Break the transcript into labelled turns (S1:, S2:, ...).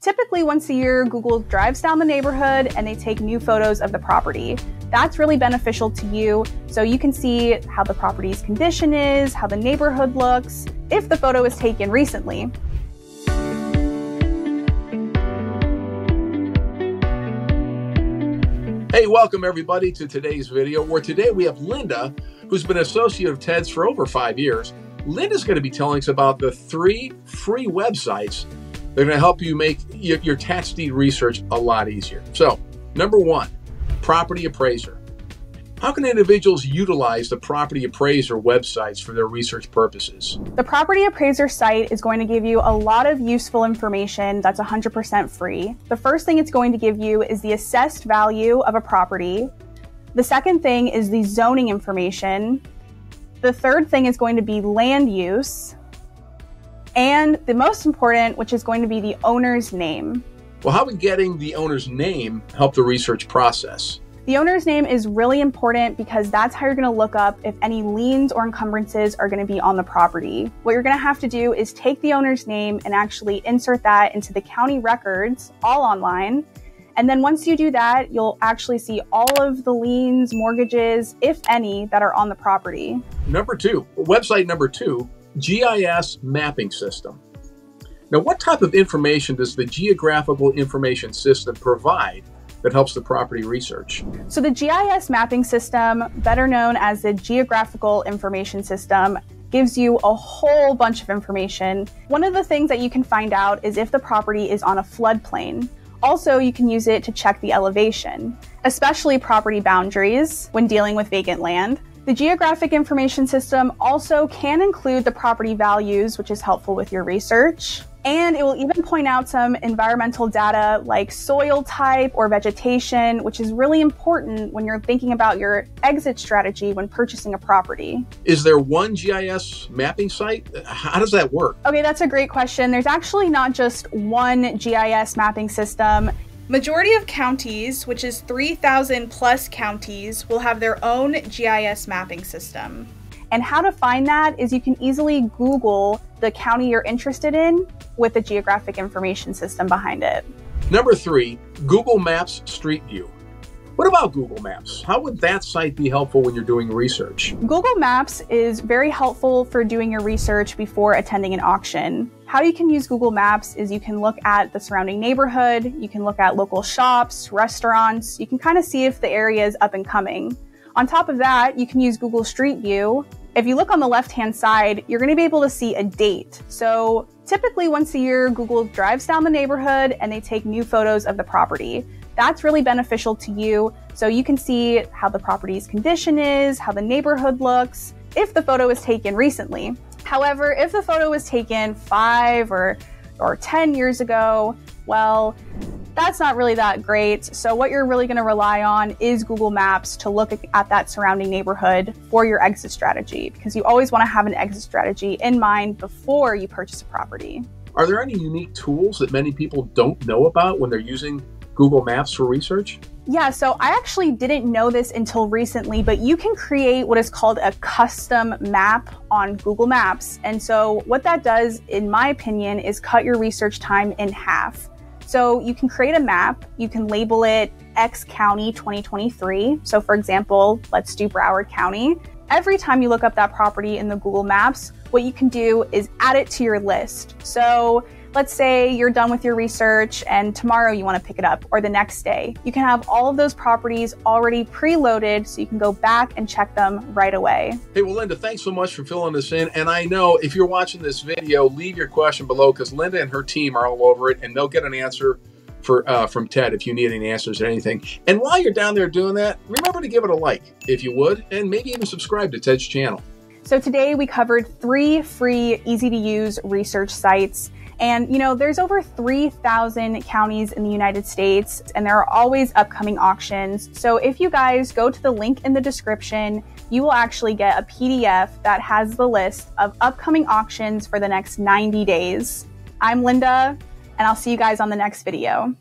S1: Typically once a year, Google drives down the neighborhood and they take new photos of the property. That's really beneficial to you, so you can see how the property's condition is, how the neighborhood looks, if the photo was taken recently.
S2: Hey, welcome everybody to today's video, where today we have Linda, who's been an associate of Ted's for over 5 years. Linda's going to be telling us about the 3 free websites that are going to help you make your tax deed research a lot easier. So, number 1, Property Appraiser. How can individuals utilize the Property Appraiser websites for their research purposes?
S1: The Property Appraiser site is going to give you a lot of useful information that's 100% free. The first thing it's going to give you is the assessed value of a property. The second thing is the zoning information. The third thing is going to be land use. And the most important, which is going to be the owner's name.
S2: Well, how would getting the owner's name help the research process?
S1: The owner's name is really important because that's how you're going to look up if any liens or encumbrances are going to be on the property. What you're going to have to do is take the owner's name and actually insert that into the county records, all online. And then once you do that, you'll actually see all of the liens, mortgages, if any, that are on the property.
S2: Website number 2, GIS Mapping System. Now, what type of information does the Geographical Information System provide that helps the property research?
S1: So the GIS Mapping System, better known as the Geographical Information System, gives you a whole bunch of information. One of the things that you can find out is if the property is on a floodplain. Also, you can use it to check the elevation, especially property boundaries when dealing with vacant land. The Geographic Information System also can include the property values, which is helpful with your research. And it will even point out some environmental data like soil type or vegetation, which is really important when you're thinking about your exit strategy when purchasing a property.
S2: Is there one GIS mapping site? How does that work?
S1: Okay, that's a great question. There's actually not just one GIS mapping system. Majority of counties, which is 3,000 plus counties, will have their own GIS mapping system. And how to find that is you can easily Google the county you're interested in with the Geographic Information System behind it.
S2: Number 3, Google Maps Street View. What about Google Maps? How would that site be helpful when you're doing research?
S1: Google Maps is very helpful for doing your research before attending an auction. How you can use Google Maps is you can look at the surrounding neighborhood, you can look at local shops, restaurants, you can kind of see if the area is up and coming. On top of that, you can use Google Street View. If you look on the left-hand side, you're going to be able to see a date. So typically once a year, Google drives down the neighborhood and they take new photos of the property. That's really beneficial to you, so you can see how the property's condition is, how the neighborhood looks, if the photo was taken recently. However, if the photo was taken 5 or 10 years ago, well, that's not really that great. So what you're really going to rely on is Google Maps to look at that surrounding neighborhood for your exit strategy, because you always want to have an exit strategy in mind before you purchase a property.
S2: Are there any unique tools that many people don't know about when they're using Google Maps for research?
S1: Yeah, so I actually didn't know this until recently, but you can create what is called a custom map on Google Maps. And so what that does, in my opinion, is cut your research time in half. So you can create a map, you can label it X County 2023. So for example, let's do Broward County. Every time you look up that property in the Google Maps, what you can do is add it to your list. So let's say you're done with your research and tomorrow you want to pick it up, or the next day. You can have all of those properties already preloaded so you can go back and check them right away.
S2: Hey, well, Linda, thanks so much for filling this in. And I know if you're watching this video, leave your question below, because Linda and her team are all over it, and they'll get an answer from Ted if you need any answers or anything. And while you're down there doing that, remember to give it a like if you would, and maybe even subscribe to Ted's channel.
S1: So today we covered 3 free, easy-to-use research sites. And, you know, there's over 3,000 counties in the United States, and there are always upcoming auctions. So if you guys go to the link in the description, you will actually get a PDF that has the list of upcoming auctions for the next 90 days. I'm Linda, and I'll see you guys on the next video.